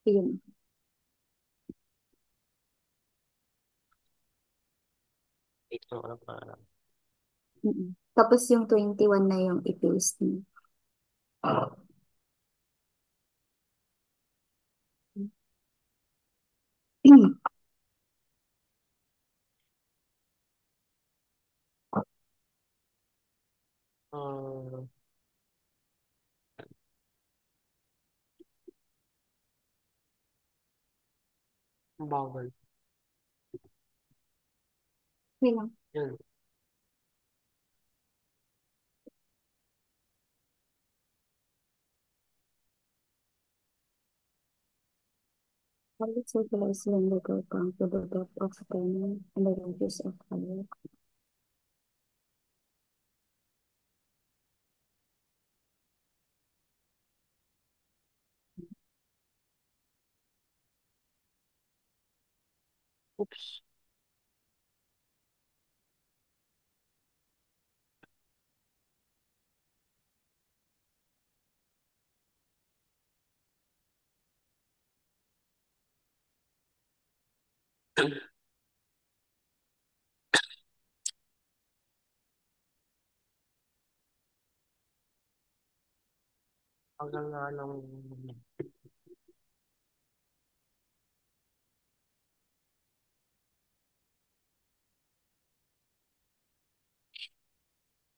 Yun. Wait lang ako para. Tapos yung 21 na yung i-paste mo. Ah, bagal. Yun lang. Yun. Solid circular cylindrical pump with a depth of 10 and a radius of 5. Oops. Tagal nga lang.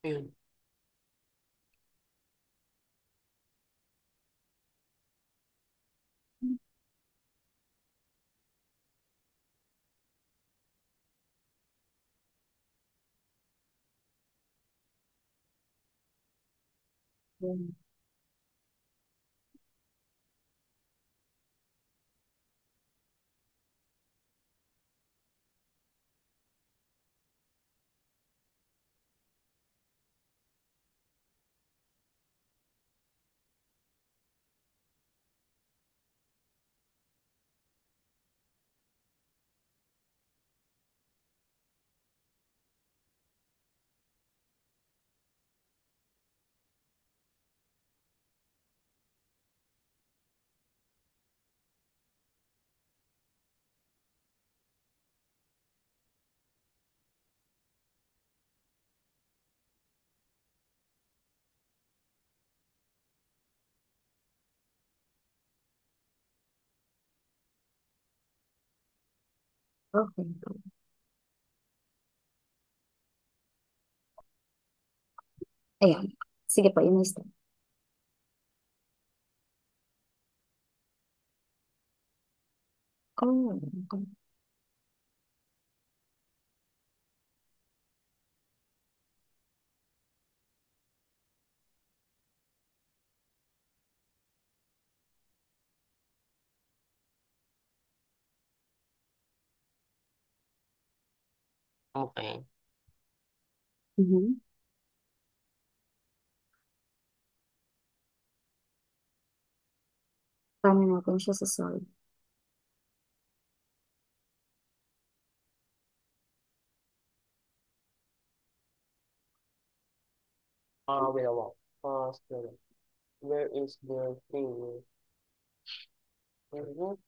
Yun. Yun. Okay. Ayan. Sige po, yung step. Oh, okay. Okay. Mhm. Paano natin siya sa solve? Wait a while. Still. Where is the thing? Mhm.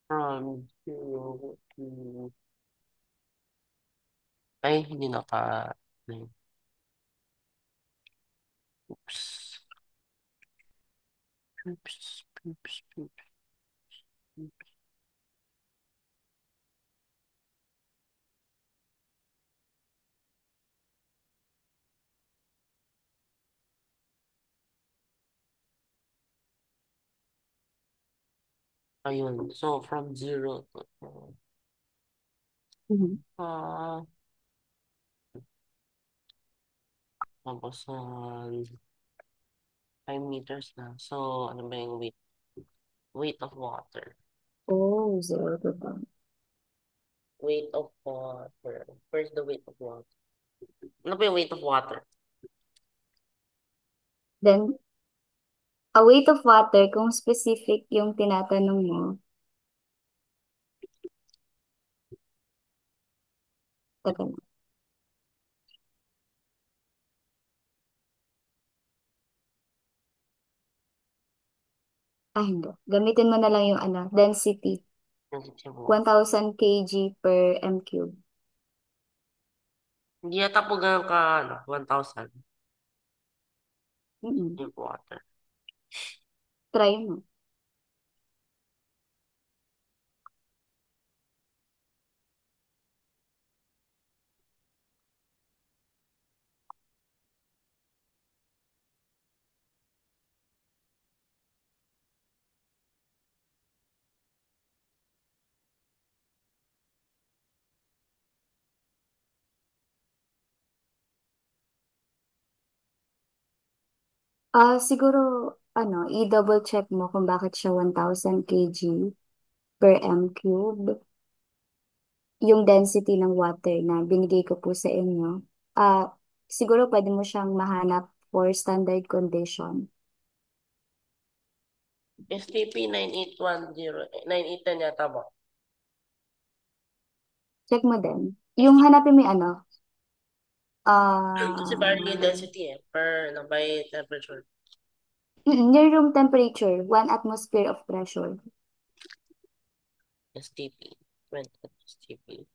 From zero to... Ay, hindi naka... Oops. Oops. Oops. Oops. Oops. Ayun. So, from zero to... Mhm. Ah, tapos 5 meters na. So, ano ba yung weight? Weight of water. Oh, 0 to 10. Weight of water. Where's the weight of water? Ano ba yung weight of water? Then, A weight of water, kung specific yung tinatanong mo, teka lang. Hindi. Gamitin mo na lang yung density. Density of water. 1,000 kg per m cube. Hindi yata po ganun ka, 1,000 Mm-mm. yung water. Try mo. Siguro, i-double check mo kung bakit siya 1,000 kg per m cube. Yung density ng water na binigay ko po sa inyo. Siguro pwede mo siyang mahanap for standard condition. STP 9810, 9810 yata ba? Check mo din. Yung STP, hanapin mo yung kasi vary yung ah, density per, by temperature. Near room temperature, 1 atmosphere of pressure. STP, 20 STP.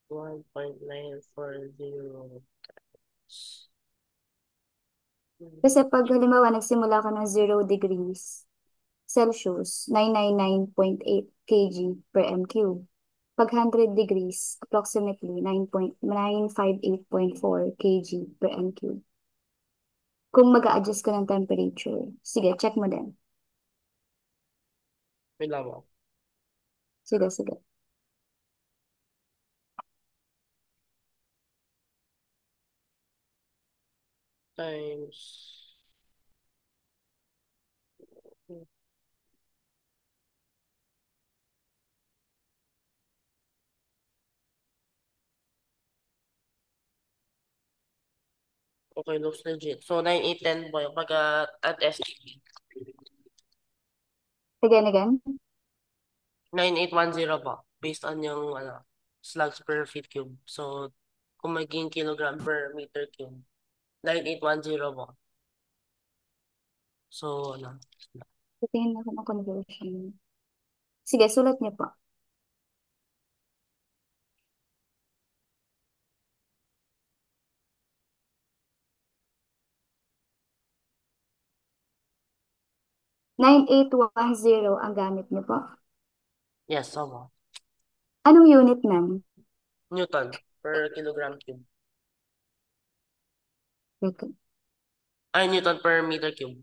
One point nine four zero. Kasi pag halimbawa nagsimula ka ng 0 degrees Celsius, 999.8 kg per m cube. Pag 100 degrees, approximately 9.958.4 kg per m cube. Kung mag-a-adjust ka ng temperature. Sige, check mo din. Wait lang mo. Sige, sige. Times. Okay, looks legit. So, 9810 po yung pagka at STP. Again, again. 9810 po. Based on yung slugs per feet cube. So, kung maging kilogram per meter cube. 9810 po. So, Tingin ako ng conversion. Sige, sulat niyo po. 9810 ang gamit niyo po. yes, so po. Anong unit nan? Newton per kilogram cube. Okay. Ay, Newton per meter cube.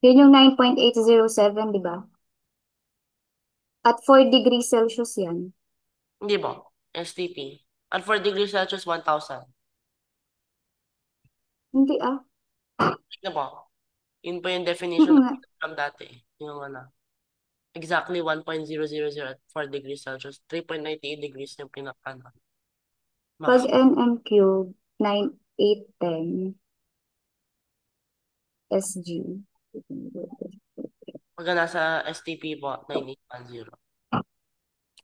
Yun yung 9.807, di ba? At 4 degrees Celsius yan. Hindi ba? STP. At 4 degrees Celsius, 1,000. Hindi Hindi ba? Yun po yung definition ng kilogram dati. Yung exactly 1.000 at 4 degrees Celsius. 3.98 degrees yung Pag max. nm cube, 9810 SG. Pagka nasa STP po, 9810.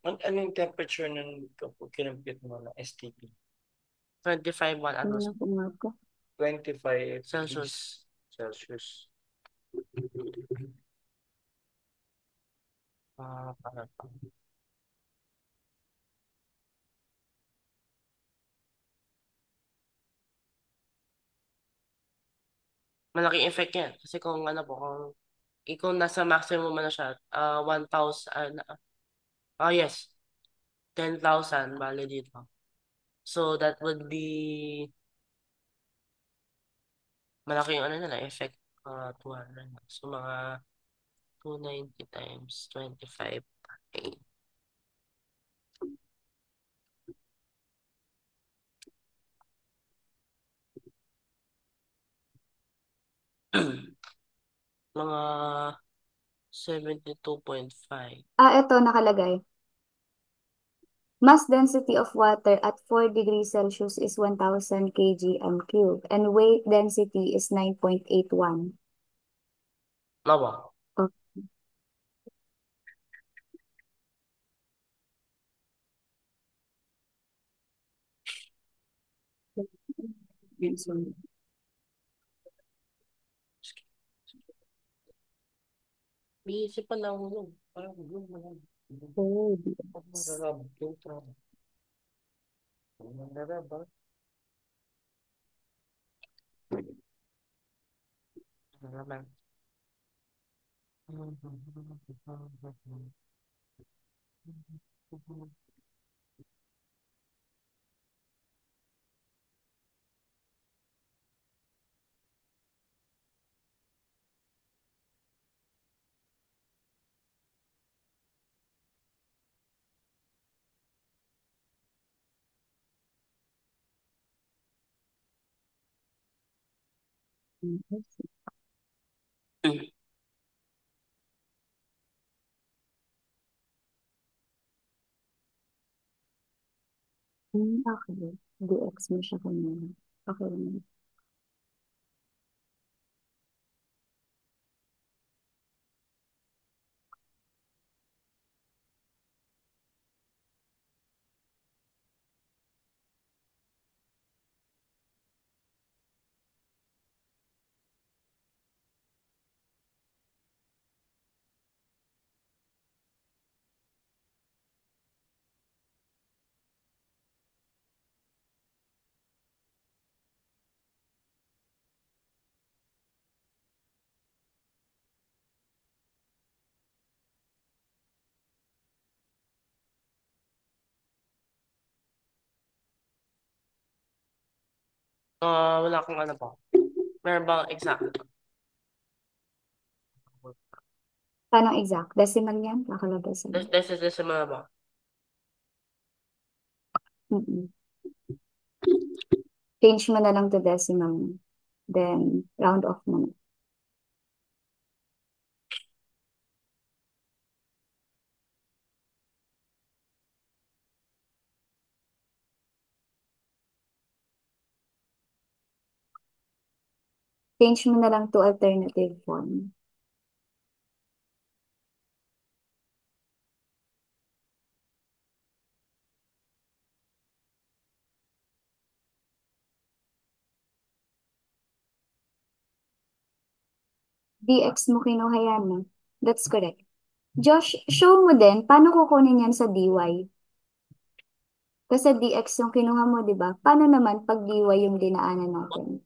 Ano yung temperature ng kapag kinampit mo na STP? 25 1 Ano na atmosphere. kung ko? 25 Celsius. degrees Celsius. Para pa. Malaking effect yan. Kasi kung kung nasa maximum mo na siya, 1,000, Yes. 10,000 bale dito. So, that would be malaki yung ano nila, effect. 200. So, mga 290 times 25. Okay. Mga 72.5. Ito nakalagay. Mass density of water at 4 degrees Celsius is 1,000 kgm cube and weight density is 9.81. Lawa. Okay. May isipan na ako nun. Parang yun na lang. Oh, Pag yes. mararab, yung trabaho. Mararab, ba? Ano naman? Okay. DX mo siya kanina. Okay naman. Wala akong ano po. Meron bang exact? Paano exact? Decimal yan? Kakalabasan. Decimal ba? Mm-mm. Change mo na lang to decimal. Then, round off mo na. Change mo na lang to alternative form. DX mo kinuha yan, no? That's correct. Josh, show mo din, paano kukunin yan sa DY? Kasi DX yung kinuha mo, di ba? Paano naman pag DY yung dinaanan natin?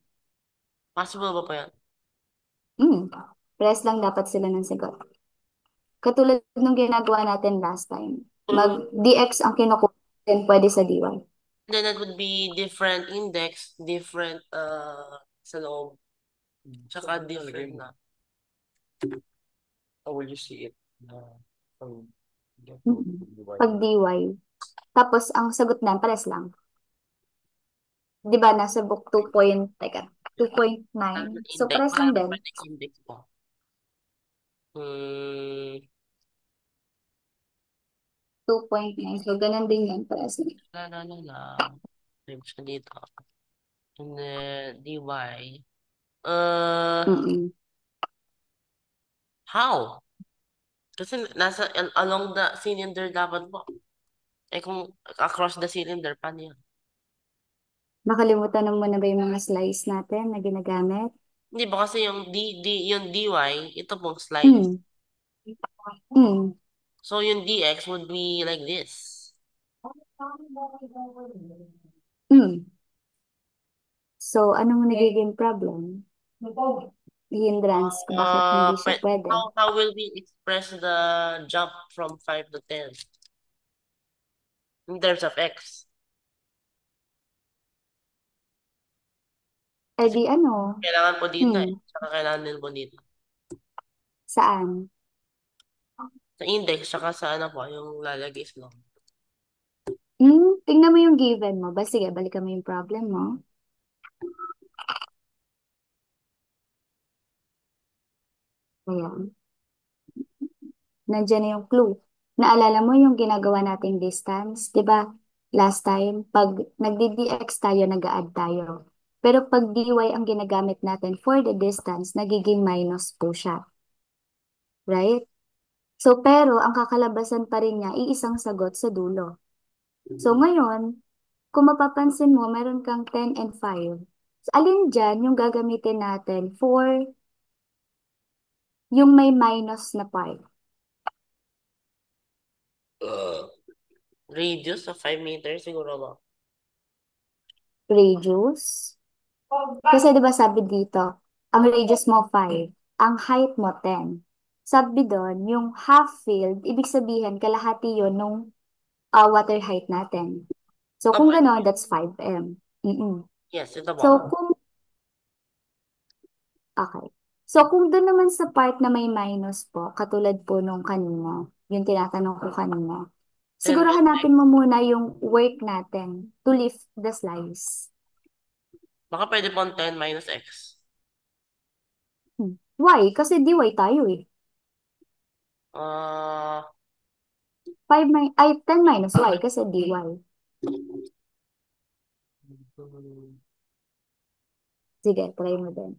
Possible ba pa yan? Hmm. Press lang dapat sila ng sagot. Katulad nung ginagawa natin last time. Mag-DX ang kinukuha, then pwede sa DY. Then that would be different index, different sa loob. Tsaka different na. How will you see it? Pag Pag DY. Tapos, ang sagot na, pares lang. Di ba, nasa book 2 point, teka, 2.9. So, Index. pares Wala lang na din. pwede index po. Hmm, 2.9. So, ganun din yan, pares lang. la. Times na dito. And then, dy. Uh, Mm-mm. how? Kasi nasa along the cylinder dapat po. Eh kung across the cylinder, paano yan? Nakalimutan mo na ba yung mga slice natin na ginagamit? Hindi ba kasi yung yung dy, ito pong slice. Hmm. Hmm. So yung dx would be like this. Hmm. So, anong nagiging problem? Hindrance, bakit hindi siya pwede? How will we express the jump from 5 to 10? In terms of X. Eh Kasi di ano? kailangan po dito Hmm, eh. Saka kailangan din po dito. saan? Sa index, saka sa ano po, yung lalagay sa loob. Tingnan mo yung given mo. Sige, balikan mo yung problem mo. Ayan. Nandiyan na yung clue. Naalala mo yung ginagawa nating distance, 'di ba? Last time, pag nagdi-dx tayo, nag-add tayo. Pero pag dy ang ginagamit natin for the distance, nagiging minus po siya. Right? So, pero ang kakalabasan pa rin niya, iisang sagot sa dulo. So, ngayon, kung mapapansin mo, meron kang 10 and 5. So, alin dyan yung gagamitin natin for yung may minus na part? Radius of 5 meters, siguro ba? Radius? Kasi 'di ba sabi dito, ang radius mo 5, ang height mo 10. Sabi doon, yung half filled, ibig sabihin kalahati yon nung water height natin. So kung Opo, gano'n, that's 5 m. yes, ito po. So kung, okay. So kung doon naman sa part na may minus po, katulad po nung kanina, yung tinatanong ko kanina, 10 siguro minus X. hanapin mo muna yung work natin to lift the slice. Baka pwede po 10 minus X. Why? Kasi dy tayo eh. Ah, 10 minus y kasi dy. Sige, try mo din.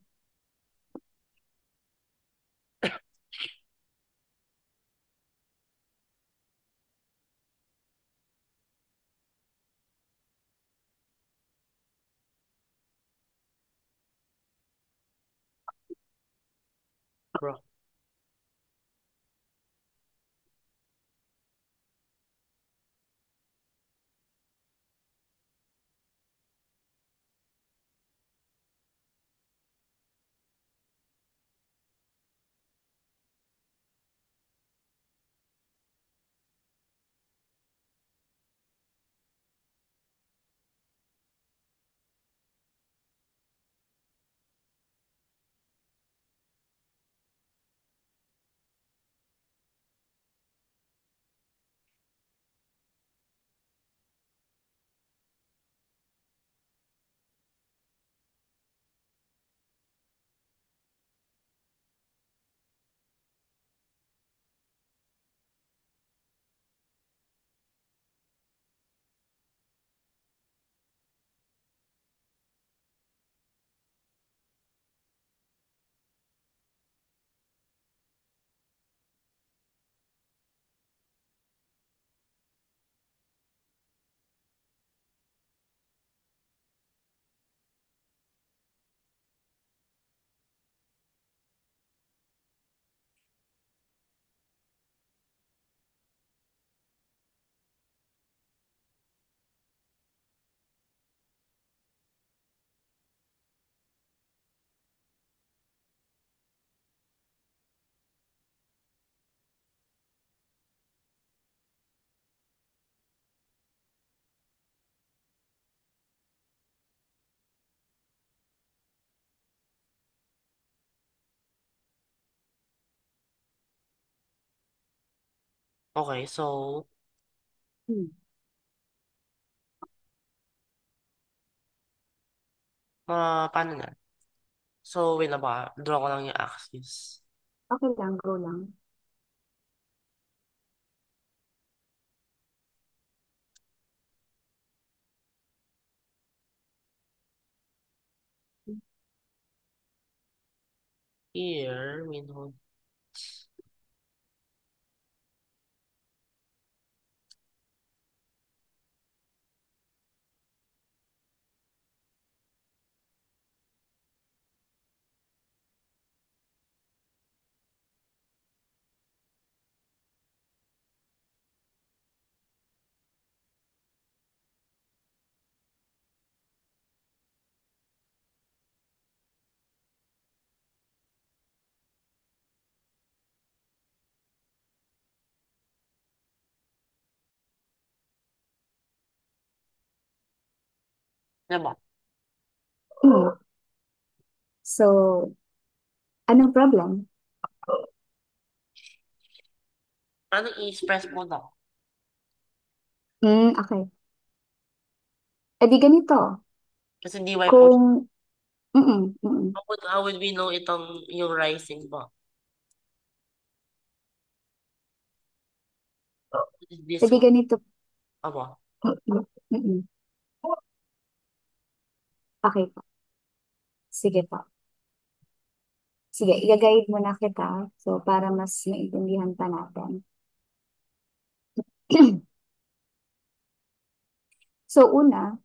bro. Okay, so, Hmm. paano na? So, wait na ba? Draw ko lang yung axis. Okay lang, go lang. Here, minhold. Diba? Hmm. So, anong problem? Ano i-express mo daw? Okay. E di ganito. Kasi DY po siya. Kung, mm. How would we know itong yung rising ba? What is E this di one? ganito. Aba. Mm. Okay po. Sige po. Sige, i-guide muna kita. So, para mas maintindihan pa natin. So, una,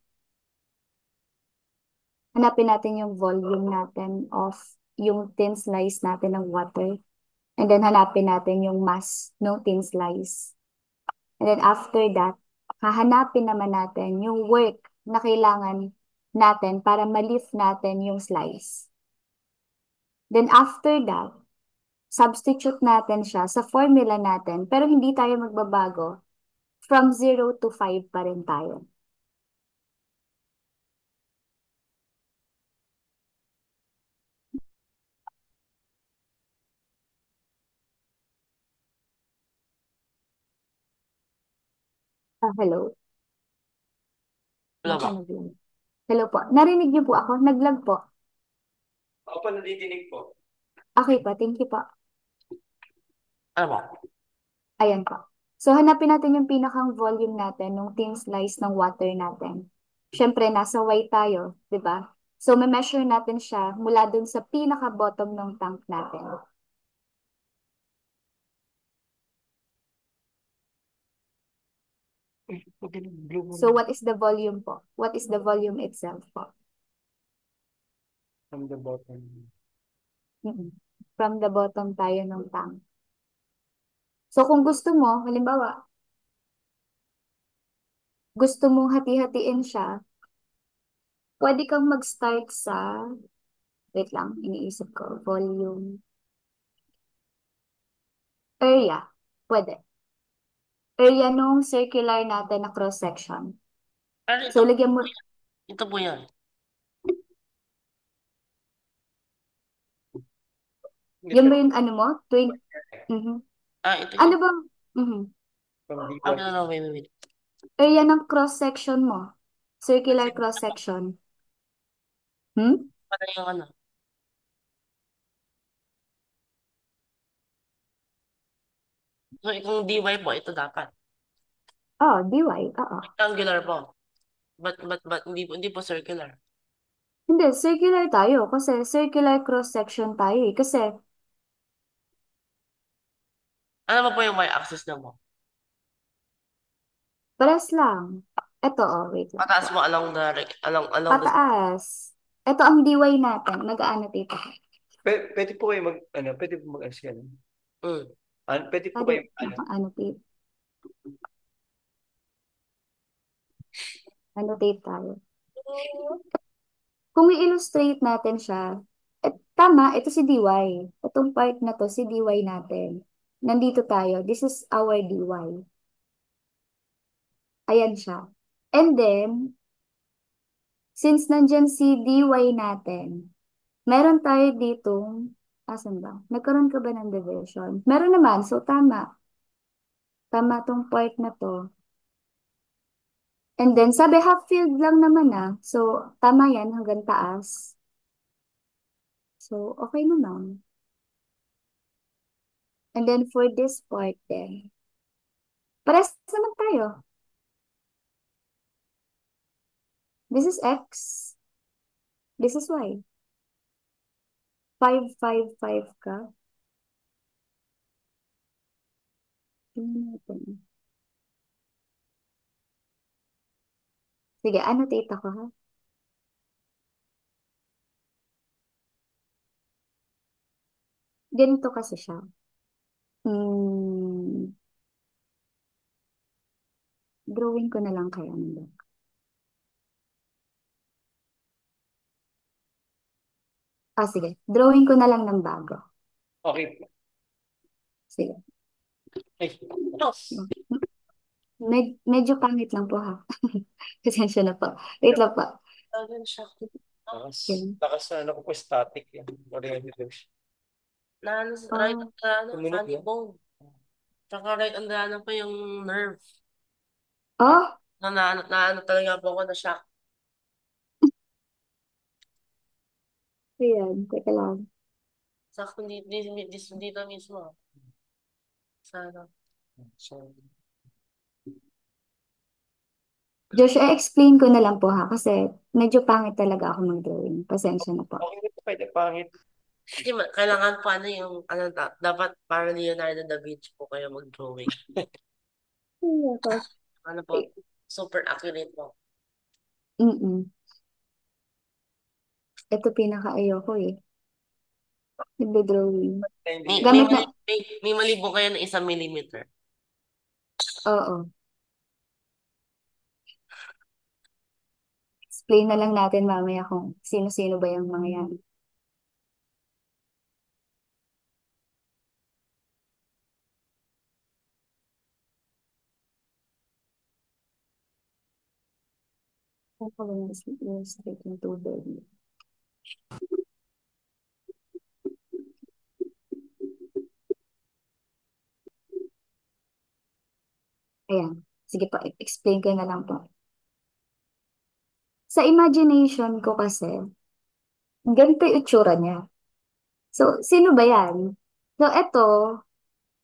hanapin natin yung volume natin of yung thin slice natin ng water. And then, hanapin natin yung mass ng thin slice. And then, after that, hahanapin naman natin yung work na kailangan natin para ma-lift natin yung slice. Then, after that, substitute natin siya sa formula natin, pero hindi tayo magbabago. From 0 to 5 pa rin tayo. Hello? Wala Baka ba? nag-lag. Hello po. Narinig niyo po ako? Nag-lag po. Ako pa nadidinig po. Okay po. Thank you po. Ano ba? Ayan po. So, hanapin natin yung pinakang volume natin ng thin slice ng water natin. Siyempre, nasa Y tayo, di ba? So, measure natin siya mula dun sa pinaka-bottom ng tank natin. Blue mo So, what is the volume po? What is the volume itself po? from the bottom. Mm-mm. From the bottom tayo ng tank. So, kung gusto mo, halimbawa, gusto mong hati-hatiin siya, pwede kang mag-start sa, wait lang, iniisip ko, volume, area. Pwede. Area nung circular natin na cross-section. Pero So, lagyan mo, ito po yan. yun ba yung ano mo? 20, mhm. Ah, ito. Ano bang, mhm. From Ah, DY. no, no, wait. Area ng cross-section mo? Kasi Circular ito po, cross-section. Hmm? pala yung ano. So, kung DY po, ito dapat. Oh, DY, oo. Rectangular po. But, hindi po circular. Hindi, circular tayo kasi circular cross-section tayo eh. Kasi, Ano ba po yung y-axis na mo? pares lang. Ito, oh, wait lang po. Pataas mo along the Pataas. Ito ang DY natin. Mag-aannotate ako. Pwede po kayo pwede po mag-scan. mm. Pwede po Pwede, kayo, annotate. Annotate tayo. Kung i-illustrate natin siya, tama, ito si DY. Itong part na to, si DY natin. Nandito tayo. This is our DY. Ayan siya. And then, since nandyan si DY natin, meron tayo ditong, asan ba? Nagkaroon ka ba ng division? Meron naman, so tama. Tama tong part na to. And then, sabi half filled lang naman ah. So, tama yan hanggang taas. So, okay naman. And then, for this part then, pares naman tayo. This is X. This is Y. 5, 5, 5 ka. Tingnan natin. Sige, annotate ako ha. Ganito kasi siya. Hmm, drawing ko na lang kaya nila. Ah, sige. Drawing ko na lang ng bago. okay po. Sige. Ay, no. Medyo pangit lang po ha. Pasensya na po. Wait lang po. Yun siya. Lakas, Yun. lakas na ano ko po, static yan. Oriented daw siya. Na ano, right Oh, on the ano, Tumunog funny yan. bone. Tsaka right on the ano pa yung nerve. Ah, oh, na ano talaga po ako na shock. ayan. Teka lang. Sakto dito mismo. Sa ano. So, Josh, explain ko na lang po ha, kasi medyo pangit talaga ako mag-drawing. Pasensya na po. okay na po, pwede pangit. Kasi kailangan pa ano yung, ano, dapat para Leonardo da Vinci po kayo mag-drawing. Ay, ako. Ano po, super accurate po. Mm-mm. Ito pinaka-ayoko eh. Nagdo-drawing. Hindi May, yan. may, Gamit na, mali, may mali po kayo ng 1 millimeter. oo. Explain na lang natin mamaya kung sino-sino ba yung mga yan. Ano pa ba yung straight yung tubig? Ayan. Sige po, explain ko na lang po. Sa imagination ko kasi, ganito yung itsura niya. So, sino ba yan? So, ito,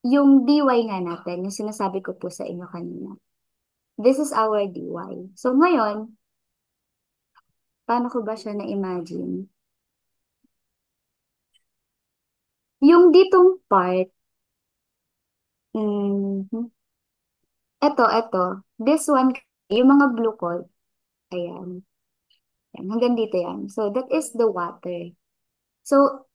yung DY nga natin, yung sinasabi ko po sa inyo kanina. This is our DY. So, ngayon, paano ko ba siya na-imagine? Yung ditong part, mhm, ito, this one, yung mga blue ko, ayan, yan, hanggang dito yan. So, that is the water. So,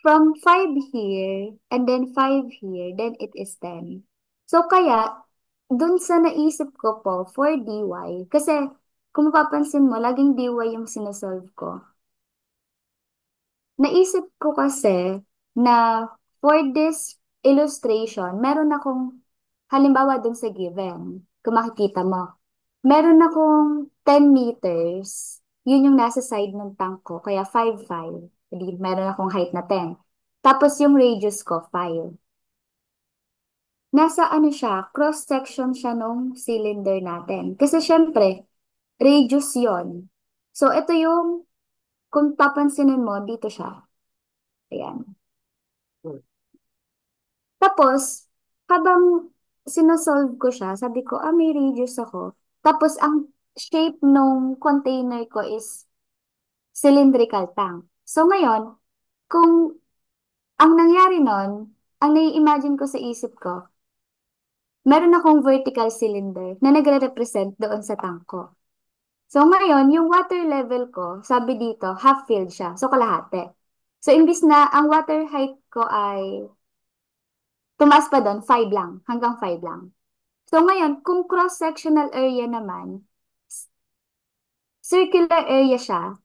from 5 here, and then 5 here, then it is 10. So, kaya, dun sa naisip ko po, for DY, kasi, kung mapapansin mo, laging DY yung sinasolve ko. Naisip ko kasi na for this illustration, meron akong, halimbawa dun sa given, kung makikita mo, meron akong 10 meters, yun yung nasa side ng tank ko, kaya 5'5". Hindi, meron akong height na 10. Tapos yung radius ko, 5. Nasa ano siya, cross-section siya nung cylinder natin. Kasi syempre, radius yon. So, ito yung, kung papansinin mo, dito siya. Ayan. Tapos, habang sinosolve ko siya, sabi ko, may radius ako. Tapos, ang shape nung container ko is cylindrical tank. So, ngayon, kung ang nangyari nun, ang nai-imagine ko sa isip ko, meron akong vertical cylinder na nagre-represent doon sa tank ko. So, ngayon, yung water level ko, sabi dito, half filled siya. So, kalahati. So, imbis na ang water height ko ay tumaas pa doon, 5 lang, hanggang 5 lang. So ngayon, kung cross-sectional area naman, circular area siya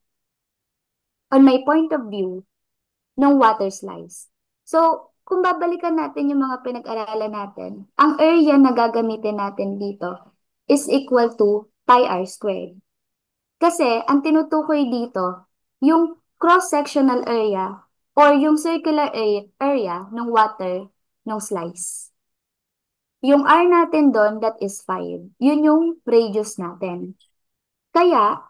on my point of view ng water slice. So, kung babalikan natin yung mga pinag-aralan natin, ang area na gagamitin natin dito is equal to pi r squared. Kasi, ang tinutukoy dito, yung cross-sectional area or yung circular area ng water ng slice. Yung R natin doon, that is 5. Yun yung radius natin. Kaya,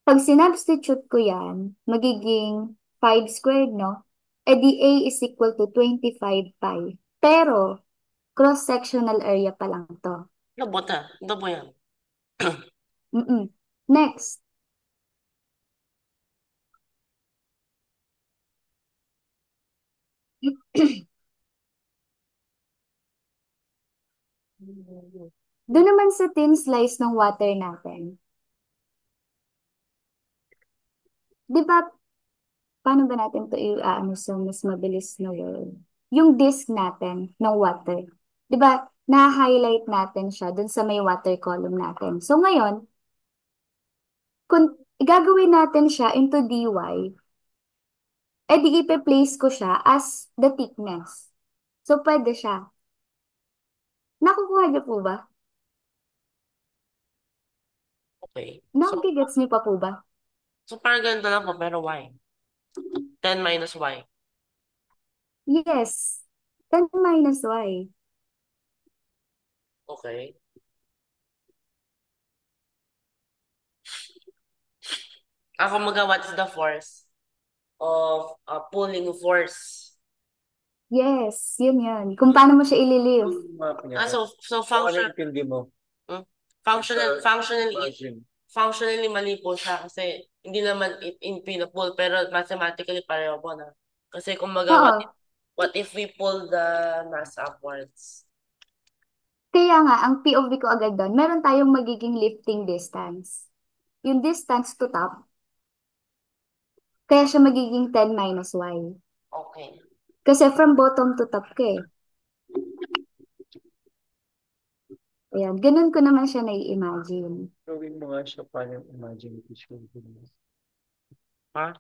pag sinubstitute ko yan, magiging 5 squared, no? E di A is equal to 25 pi. Pero, cross-sectional area pa lang to. Labot ah. Ito po yan. Mm-mm. Next, doon naman sa thin slice ng water natin. Di ba, paano ba natin to i-ano sa mas mabilis na word? Yung disk natin ng water. Di ba, na-highlight natin siya dun sa may water column natin. So ngayon, kung gagawin natin siya into dy, di ipe-place ko siya as the thickness. So pwede siya. Nakukuha niyo po ba? Okay. Nakikigets niyo pa po ba? So parang ganito lang po, pero y? 10 minus y. Yes. 10 minus y. Okay. Ako what is the force of a pulling force? Yes, yun. Kung paano mo siya ililive. Yung map niya. So Kung ano function, yung intindi mo? hmm? Sa Functionally, margin. functionally mali po siya kasi hindi naman in pinapull pero mathematically pareho po na. Kasi kumbaga, Oo. what if we pull the mass upwards? Kaya nga, ang POV ko agad doon, meron tayong magiging lifting distance. Yung distance to top, kaya siya magiging 10 minus y. Okay. Kasi from bottom to top ka eh. Ayan, ganun ko naman siya nai-imagine. Gawin mo nga siya paano yung imagination mo. Ha?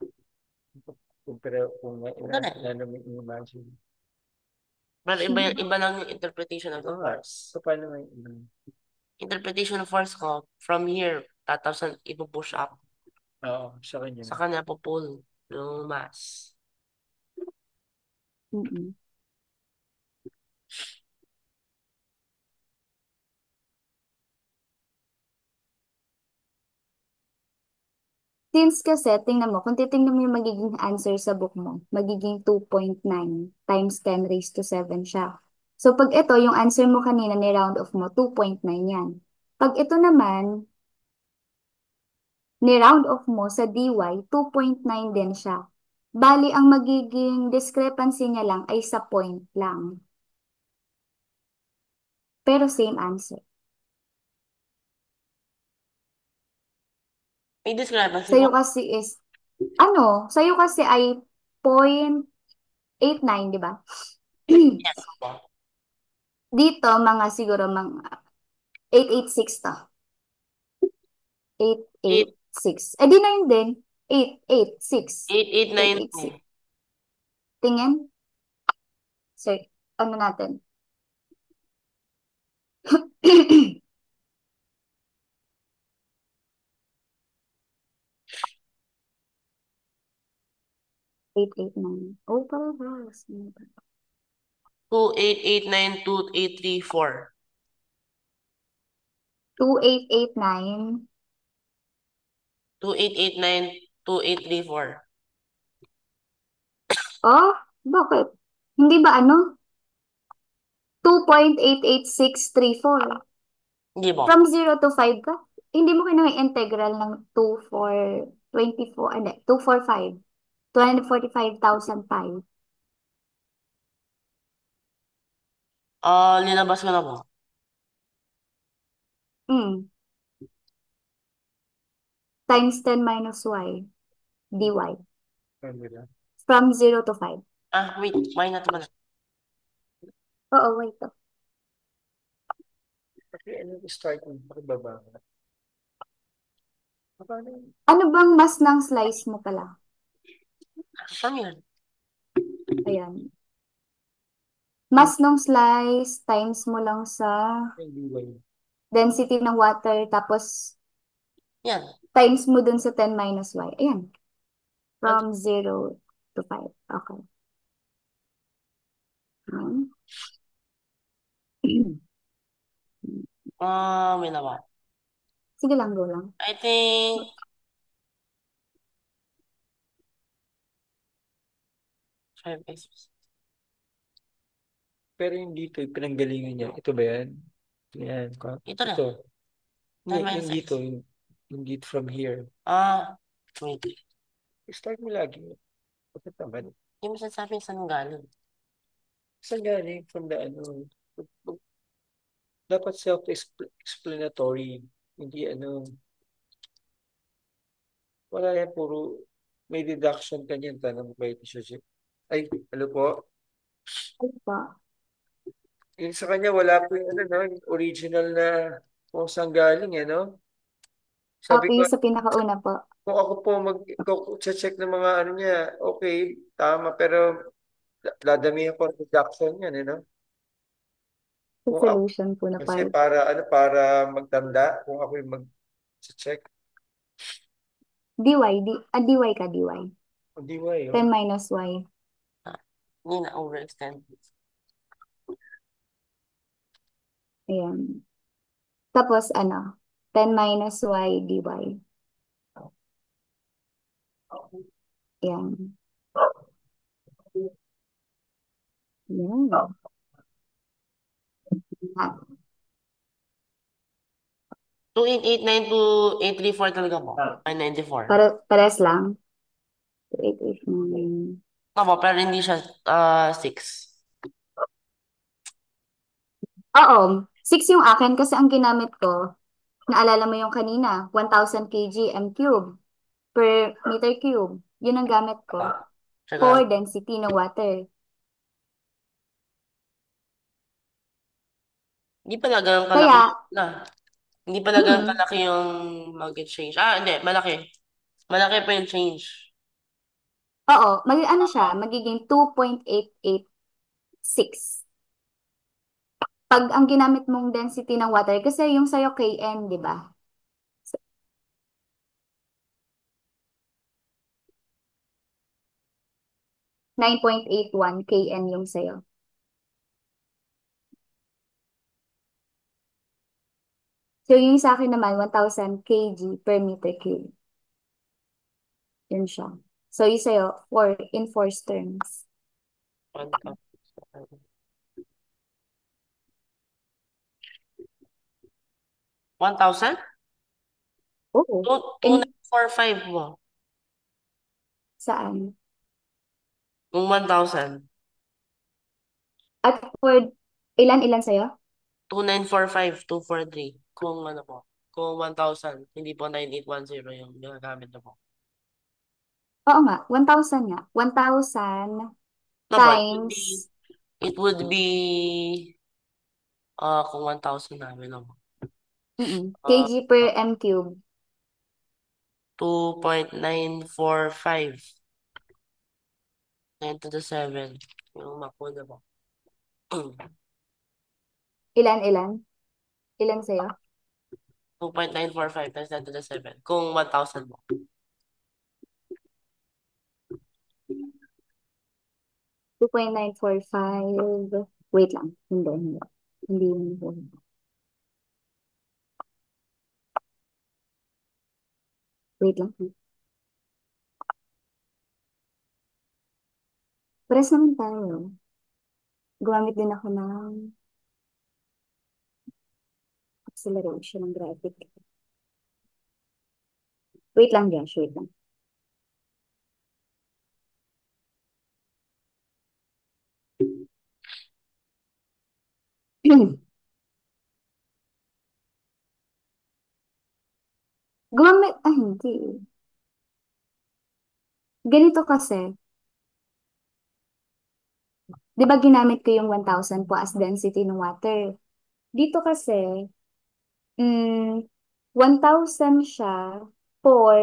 Kung Ganun. ano mo imagine. Pero iba lang yung interpretation of the Oo nga. force. So, paano mo yung Interpretation of force ko, from here, tatapos ipo-push up. Oo, sa kanya. Sa kanya po pull yung mass. Mm-mm. Since kasi, tingnan mo, kung titingnan mo yung magiging answer sa book mo, magiging 2.9 times 10 raised to 7 siya. So, pag ito, yung answer mo kanina ni round off mo, 2.9 yan. Pag ito naman, ni round off mo sa dy, 2.9 din siya. Bali, ang magiging discrepancy niya lang ay sa point lang. Pero same answer. May discrepancy Sa'yo po. kasi is, sa'yo kasi ay 0.89, di ba? Yes po. Dito, mga siguro mga 886 to. 8, 886. Eh, di na yun din. 886. 8, 8, 9, 886. Tingin? So, ano natin? 889. Oh, parehas. 2, 8, 8, 9, 2, 8, 3, 4. 2889. 2, 8, 8, 9, 2, 8, 3, 4. Oh, bakit? Hindi ba 2.88634. Hindi po. From 0 to 5 ka? Hindi mo kinuha yung integral ng 2 for 24, hindi, 245. 245,005. Linabas ko na po. Mm. Times 10 minus y, dy. formula? From 0 to 5. Wait. Why not ba? Oo, wait. Kasi ano yung start mo? Pagbaba. Paano yun? Ano bang mas ng slice mo pala? From here. Ayan. Mas nung slice, times mo lang sa Yung dy. density ng water, tapos Yan. times mo dun sa 10 minus y. Ayan. Ano? From 0 to 5. Okay. Ayan. Wait na ba? Sige lang, go lang. I think 5x. Pero yung dito, yung pinanggalingan niya. Ito ba yan? Yan. Ito na. Ito. Hindi, 10 minus yung x. dito. Yung dito from here. Wait. Start mo lagi. Bakit naman? Hindi mo sasabihin saan galing. Saan galing? From the ano? Dapat self-explanatory. Hindi ano. Wala yan. Puro may deduction ka niyan. Tanong ba ito siya? Ay, ano po? Ano pa? Yung sa kanya, wala po yung ano, no? Yung original na kung saan galing, eh, no? Sabi Okay, ko, sa pinakauna po. kung ako po check ng mga ano niya, okay, tama, pero dadamihan ko ang deduction yan, eh, no? Sa Kung ako, solution po na kasi part. para magtanda, kung ako yung mag-check, dy ka, dy. hindi ba 10 yun? minus y. Ah, Hindi na overextend. Ayan. Tapos, 10 minus y dy. Ayan. Ayan. Ah, 28892 talaga po. 994. pares lang. 2889. Opo, pero hindi siya 6. Oo. 6 yung akin kasi ang ginamit ko, naalala mo yung kanina, 1,000 kg m cube per meter cube. Yun ang gamit ko for Tsaka, density ng water. hindi pala ganun kalaki Kaya, na. Hindi pala ganun mm, kalaki yung market change. Hindi, malaki. Malaki pa yung change. oo, ano siya, magiging 2.886. Pag ang ginamit mong density ng water, kasi yung sa'yo KN, di ba? 9.81 KN yung sa'yo. So yung sa akin naman, 1,000 kg per meter cube. Yun siya. So yung sa'yo, in force terms. 1,000? Oo. In, 2,945 mo. saan? Kung 1,000. At for, ilan sa'yo? 2,945, 243. Kung ano po. Kung 1,000. Hindi po 9,810 yung ginagamit na po. Oo nga, 1,000 nga. 1,000 No po, times, it would be, kung 1,000 namin ako. kg Uh, per m cube. 2.945. 9 to the 7. Yung mako na po. Ilan? Ilan sa'yo? 2.945 times 10 to the 7. Kung 1,000 mo. 2.945. Wait lang. Hindi. Hindi yun. Wait lang. Pares naman tayo. Gumamit din ako ng acceleration ng graphic. Wait lang, Josh. Wait lang. Hindi. Ganito kasi, di ba ginamit ko yung 1,000 po as density ng water? Dito kasi, 1,000 siya for,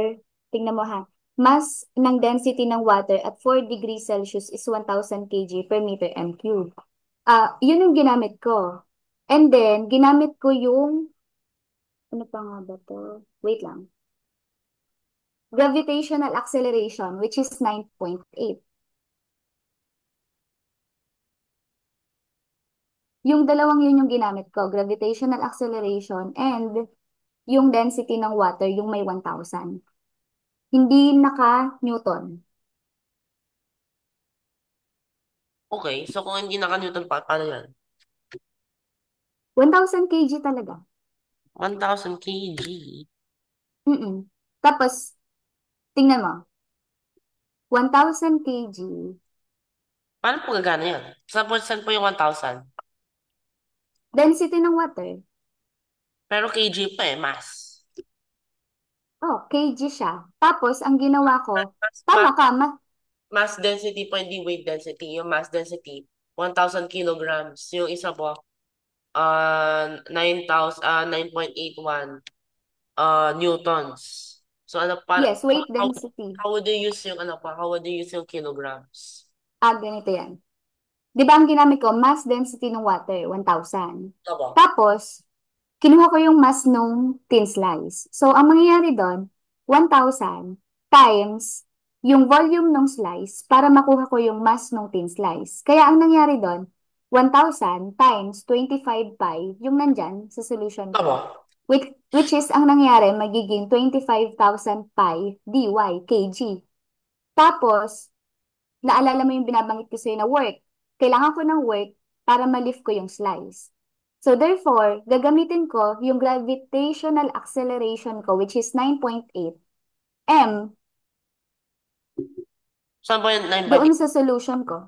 tingnan mo ha, mass ng density ng water at 4 degrees Celsius is 1,000 kg per meter m cube. Yun yung ginamit ko. And then, ginamit ko yung, ano pa nga ba to? Wait lang. Gravitational acceleration, which is 9.8. Yung dalawang yun yung ginamit ko, gravitational acceleration and yung density ng water, yung may 1,000. Hindi naka-Newton. Okay, so kung hindi naka-Newton pa, paano yan? 1,000 kg talaga. 1,000 kg. Mm-mm. Tapos, tingnan mo, 1,000 kg, Paano po gagana yan? Saan po yung 1,000? density ng water. Pero kg pa mass. Oh, kg siya. Tapos, ang ginawa ko, Mass, tama mass, ka, mass density po, hindi weight density. Yung mass density, 1,000 kilograms. Yung isa po, 9.81 newtons. So ano pa, yes, weight density. how would you use yung ano pa? How would you use yung kilograms? Ganito yan. Di ba ang ginamit ko, mass density ng water, 1,000. Tama. Tapos, kinuha ko yung mass nung thin slice. So, ang mangyayari doon, 1,000 times yung volume ng slice para makuha ko yung mass nung thin slice. Kaya ang nangyari doon, 1,000 times 25 pi yung nandyan sa solution ko. Tama. Which is, ang nangyari, magiging 25,000 pi dy kg. Tapos, naalala mo yung binabanggit ko sa'yo na work. Kailangan ko ng work para ma-lift ko yung slice. So therefore, gagamitin ko yung gravitational acceleration ko, which is 9.8 m, Saan po yung 9 point doon 8? sa solution ko.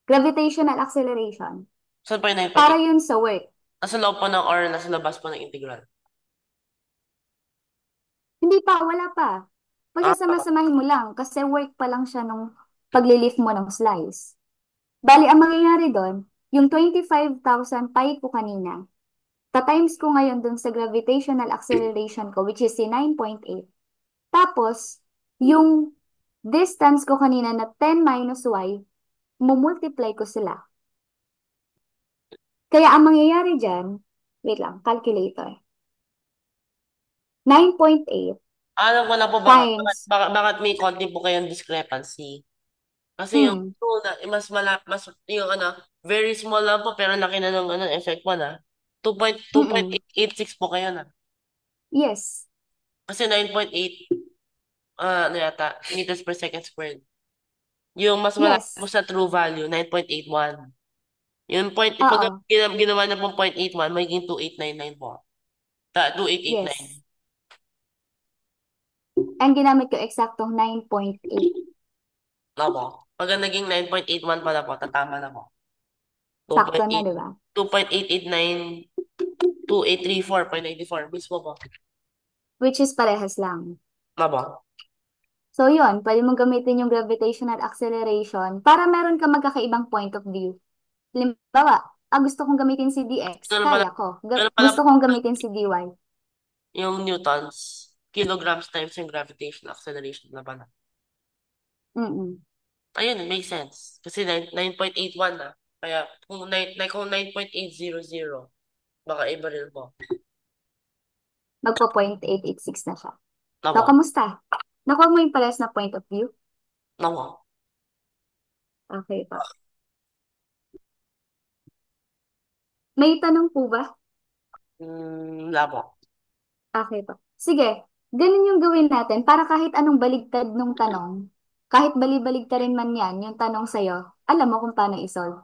Gravitational acceleration. Saan po yung 9 point Para 8? yun sa work. Nasa loob po ng or nasa labas po ng integral? Hindi pa, wala pa. Ah, tama. Pagsasama-samahin mo lang kasi work pa lang siya nung paglilift mo ng slice. Bali, ang mangyayari doon, yung 25,000 pi ko kanina, ta-times ko ngayon dun sa gravitational acceleration ko, which is si 9.8. Tapos, yung distance ko kanina na 10 minus y, mumultiply ko sila. Kaya ang mangyayari dyan, wait lang, calculator. 9.8 Alam ko na po times, bakit may konti po kayong discrepancy. Kasi yung hmm, two na, mas yung very small lang po pero laki na ng effect mo na. mm, 2.886 po kayo na. yes, Kasi 9.8 meters per second squared. Yung mas malaki po yes, sa true value, 9.81. Yung pag oo, ginawa na pong 0.81, magiging 2899 po. 2889. yes. Ang ginamit ko eksaktong 9.8. Opo. Pag naging 9.81 pala po, tatama na po. Sakto na, 2.8, di ba? 2.889, 2834.94. Mismo po. Which is parehas lang. Opo. So, yun, pwede mong gamitin yung gravitational acceleration para meron ka magkakaibang point of view. Halimbawa, gusto kong gamitin si dx, Ganun pala, kaya ko. ganun pala Gusto po kong gamitin si dy. yung newtons, kilograms times yung gravitational acceleration na pala. Mm-mm. Ayun, it makes sense. Kasi 9.81 na. Kaya kung 9.800, baka iba rin po. Magpo-0.886 na siya. So, Opo. kamusta? Nakuha mo yung pares na point of view? Opo. Okay pa. May tanong po ba? Wala po. Okay pa. Sige, ganun yung gawin natin para kahit anong baligtad nung tanong, kahit bali-baligtarin man yan, yung tanong sa'yo, alam mo kung paano isolve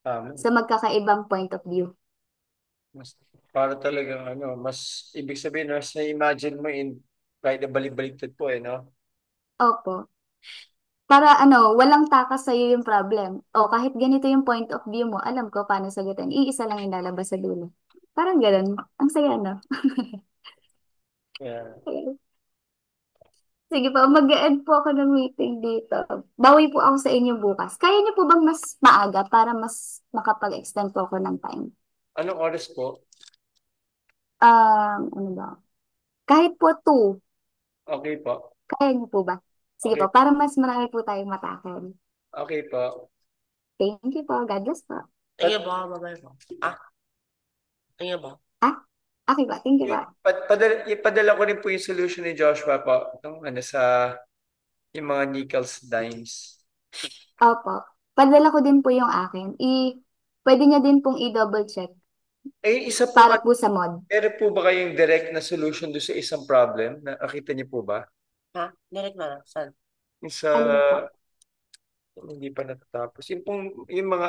Tama. sa magkakaibang point of view. Mas, para talagang mas ibig sabihin, mas na-imagine mo kahit na balik-baliktad po no? Opo. Para walang takas sa'yo yung problem. O kahit ganito yung point of view mo, alam ko paano sagutin. Iisa lang yung lalabas sa dulo. Parang ganun. Ang saya, no? Yeah. Sige po, mag-e-end po ako ng meeting dito. Bawi po ako sa inyo bukas. Kaya niyo po bang mas maaga para mas makapag-extend po ako ng time? Anong oras po? Ano ba? Kahit po 2, Okay po. kaya niyo po ba? Sige po, Okay. para mas marami po tayong matakal. Okay po. Thank you po. God bless po. Tingin po, bye-bye po. Tingin po. Ah, okay ba? Thank you po. Ipadala ko rin po yung solution ni Joshua po. Sa yung mga nickels, dimes. Opo. Padala ko din po yung akin. Pwede niya din pong i-double check Isa po, para po sa mod. meron po ba kayong direct na solution doon sa isang problem? Nakita niyo po ba? Ha? Direct na. Saan? Yung sa, Alin po? hindi pa natatapos. Yung mga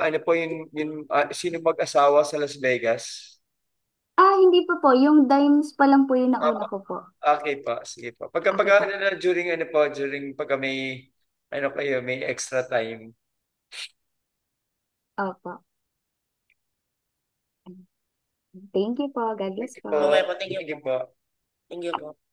sino mag-asawa sa Las Vegas? Hindi pa po. Yung dimes pa lang po yung nauna Ah, ko po. okay po. Sige po. Pagka, Okay pagka po. during pagka may extra time. Opo. Thank you po. God Thank bless you po. po. Bye-bye po. Thank you Thank po. you po. Thank you po.